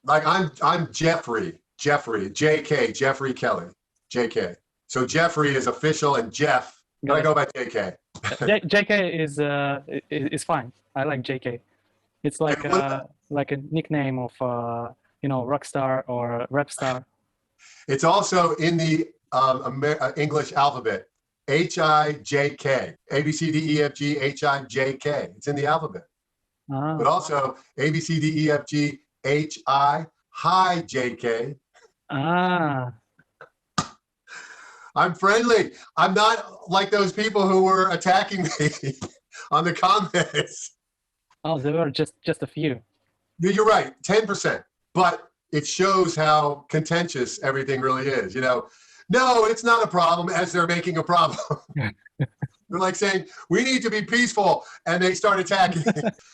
Like I'm Jeffrey, JK, Jeffrey Kelly, JK. So Jeffrey is official and Jeff, but I Got go by JK. JK is fine. I like JK. It's And what about, like a nickname of rock star or rap star. it's also in the English alphabet. H-I-J-K. A, B, C, D, E, F, G, H-I-J-K. It's in the alphabet. But Ah, also A, B, C, D, E, F, G, H-I, hi, J-K. ah. I'm friendly. I'm not like those people who were attacking me on the comments. Oh, there were just a few. You're right, 10%. But it shows how contentious everything really is. No, it's not a problem as they're making a problem. They're like saying, we need to be peaceful, and they start attacking.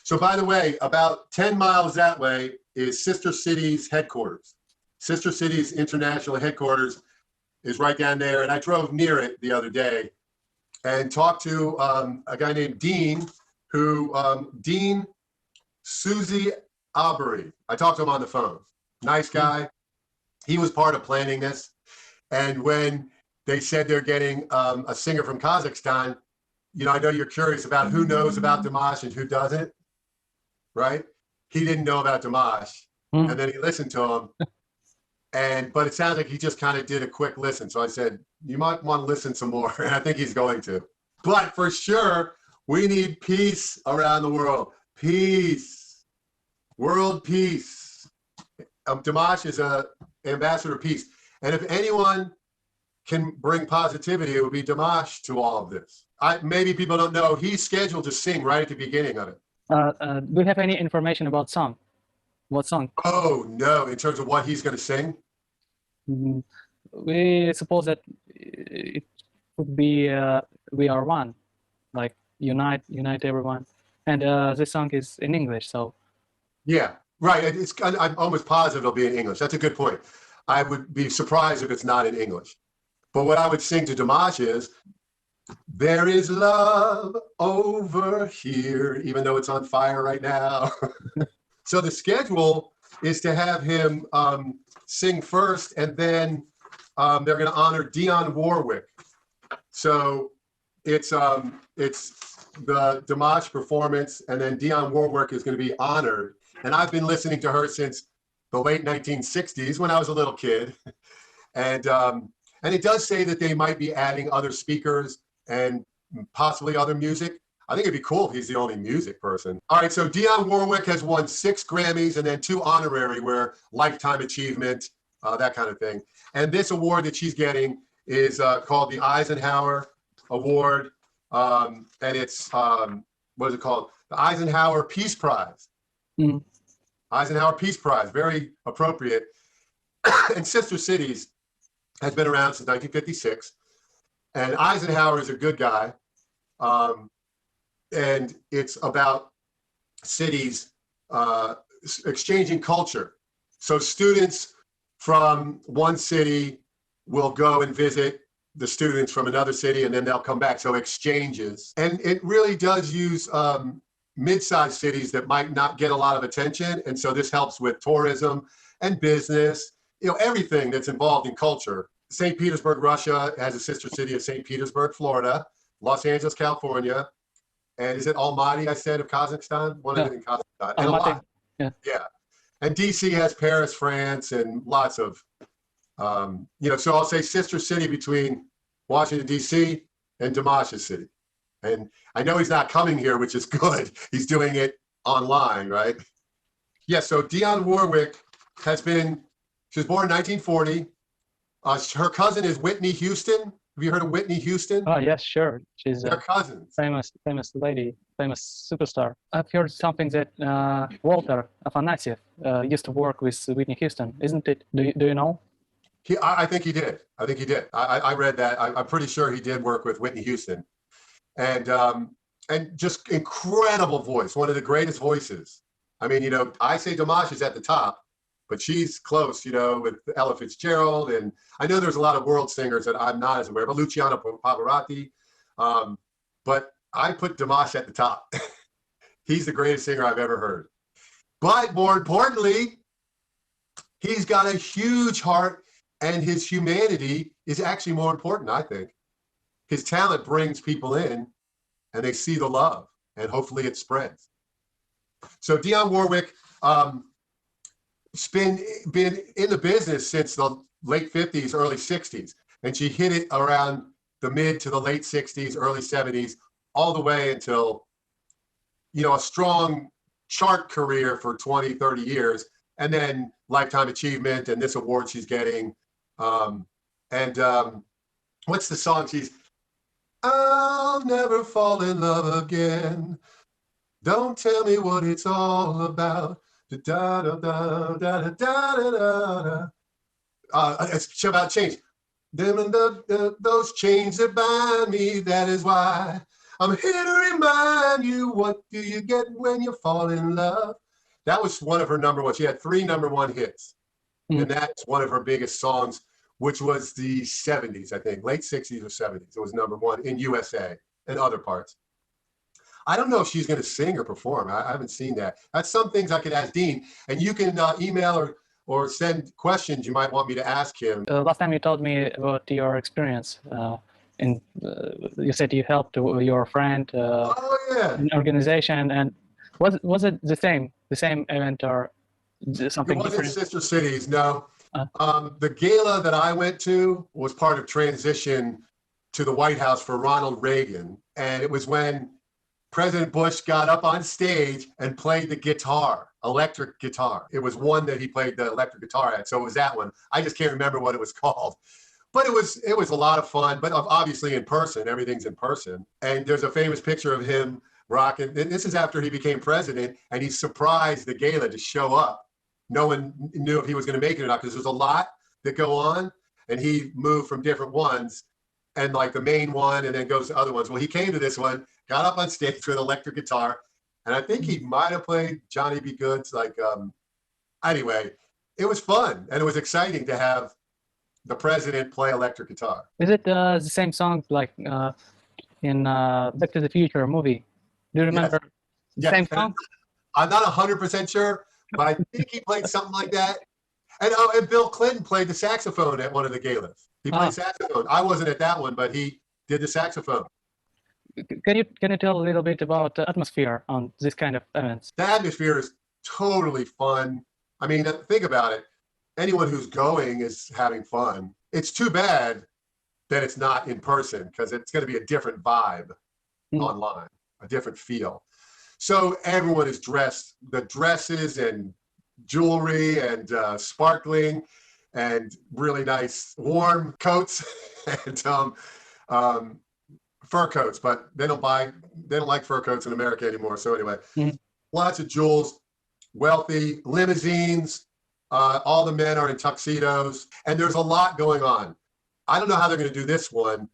So by the way, about 10 miles that way is Sister City's headquarters. Sister City's international headquarters is right down there, and I drove near it the other day and talked to a guy named Dean, Dean Susie Aubrey. I talked to him on the phone. Nice guy. He was part of planning this. And when they said they're getting a singer from Kazakhstan, I know you're curious about who knows about Dimash and who doesn't, right? He didn't know about Dimash, and then he listened to him, but it sounds like he just kind of did a quick listen. So I said, you might want to listen some more, and I think he's going to. But for sure, we need peace around the world. Peace, world peace. Dimash is an ambassador of peace. And if anyone can bring positivity, it would be Dimash to all of this. Maybe people don't know, he's scheduled to sing right at the beginning of it. Do you have any information about song? What song? Oh, no, in terms of what he's going to sing? We suppose that it would be We Are One, like unite everyone. And this song is in English, so. Yeah, right. I'm almost positive it'll be in English. That's a good point. I would be surprised if it's not in English. But what I would sing to Dimash is, there is love over here, even though it's on fire right now. So the schedule is to have him sing first, and then they're going to honor Dionne Warwick. So it's the Dimash performance, and then Dionne Warwick is going to be honored. And I've been listening to her since the late 1960s when I was a little kid. And it does say that they might be adding other speakers and possibly other music. I think it'd be cool if he's the only music person. All right, so Dionne Warwick has won 6 Grammys and then 2 honorary, where lifetime achievement, that kind of thing. And this award that she's getting is called the Eisenhower Award. And it's, what is it called? The Eisenhower Peace Prize. Mm. Eisenhower Peace Prize, very appropriate. And Sister Cities has been around since 1956. And Eisenhower is a good guy. And it's about cities exchanging culture. So students from one city will go and visit the students from another city, and then they'll come back. So exchanges. And it really does use mid-sized cities that might not get a lot of attention. And so this helps with tourism and business, everything that's involved in culture. St. Petersburg, Russia has a sister city of St. Petersburg, Florida, Los Angeles, California. And is it Almaty, I said, of Kazakhstan? One of it in Kazakhstan. And Almaty. Yeah. And DC has Paris, France, and lots of, so I'll say sister city between Washington, DC and Dimash's city. And I know he's not coming here, which is good. He's doing it online, right? Yeah, so Dionne Warwick she was born in 1940. Her cousin is Whitney Houston. Have you heard of Whitney Houston? Oh, yes, sure. She's They're cousins. Famous lady, famous superstar. I've heard something that Walter Afanasieff used to work with Whitney Houston, isn't it? Do you know? I think he did. I read that. I'm pretty sure he did work with Whitney Houston. And just incredible voice, one of the greatest voices. I mean, I say Dimash is at the top, but she's close, with Ella Fitzgerald. And I know there's a lot of world singers that I'm not as aware of, but Luciano Pavarotti. But I put Dimash at the top. He's the greatest singer I've ever heard. But more importantly, He's got a huge heart, and his humanity is actually more important, I think. His talent brings people in, and they see the love, and hopefully it spreads. So Dionne Warwick, been in the business since the late 50s, early 60s, and she hit it around the mid to the late 60s, early 70s, all the way until, you know, a strong chart career for 20, 30 years, and then Lifetime Achievement and this award she's getting. What's the song she's, I'll never fall in love again. Don't tell me what it's all about. Da, da, da, da, da, da, da, da. It's about change. Those chains that bind me, that is why I'm here to remind you, what do you get when you fall in love? That was one of her number one. She had 3 #1 hits. And that's one of her biggest songs, which was the 70s, I think, late 60s or 70s. It was #1 in USA and other parts. I don't know if she's going to sing or perform. I haven't seen that. That's some things I could ask Dean. And you can email or send questions you might want me to ask him. Last time you told me about your experience. You said you helped your friend in organization, and was it the same event or something different? It wasn't different? Sister Cities, no. The gala that I went to was part of transition to the White House for Ronald Reagan, and it was when President Bush got up on stage and played the guitar, electric guitar. It was one that he played the electric guitar at, so it was that one. I just can't remember what it was called. But it was a lot of fun, but obviously in person, everything's in person. And there's a famous picture of him rocking, and this is after he became president, and he surprised the gala to show up. No one knew if he was going to make it or not, because there's a lot that go on, and he moved from different ones, and like the main one, and then goes to other ones. Well, he came to this one, got up on stage with an electric guitar, and I think he might have played Johnny B. Good's, anyway, it was fun, and it was exciting to have the president play electric guitar. Is it the same song like in Back to the Future movie? Do you remember the same song? I'm not 100% sure, but I think he played something like that. And Bill Clinton played the saxophone at one of the galas. He played saxophone. I wasn't at that one, but he did the saxophone. Can you tell a little bit about the atmosphere on this kind of events? The atmosphere is totally fun. I mean, think about it. Anyone who's going is having fun. It's too bad that it's not in person, because it's going to be a different vibe online, a different feel. So everyone is dressed, the dresses and jewelry and sparkling and really nice warm coats and fur coats, but they don't like fur coats in America anymore. So anyway, lots of jewels, wealthy, limousines, all the men are in tuxedos, and there's a lot going on. I don't know how they're going to do this one,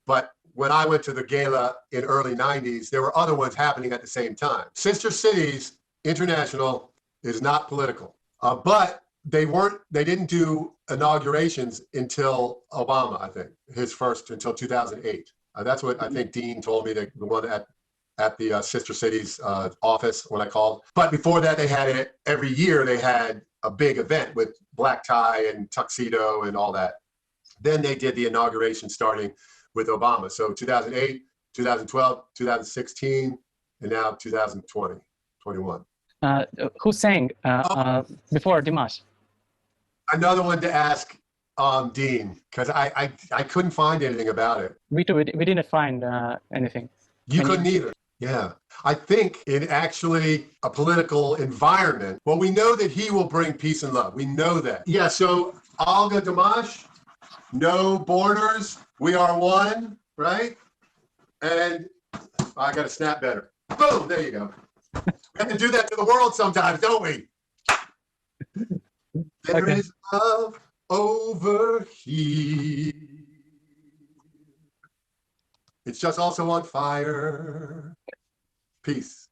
but when I went to the gala in early 90s, there were other ones happening at the same time. Sister Cities International is not political, but they didn't do inaugurations until Obama, I think, his first, until 2008. That's what I think Dean told me, the one at the Sister Cities office when I called. But before that, they had it every year. They had a big event with black tie and tuxedo and all that. Then they did the inauguration starting with Obama. So 2008, 2012, 2016, and now 2020, 21. Who sang before Dimash? Another one to ask Dean, because I couldn't find anything about it. We didn't find anything. You couldn't either. Yeah. I think in actually a political environment, well, we know that he will bring peace and love. We know that. Yeah, so Olga Dimash, no borders, we are one, right? And I got to snap better. Boom, there you go. We have to do that to the world sometimes, don't we? There is love over here. It's just also on fire. Peace.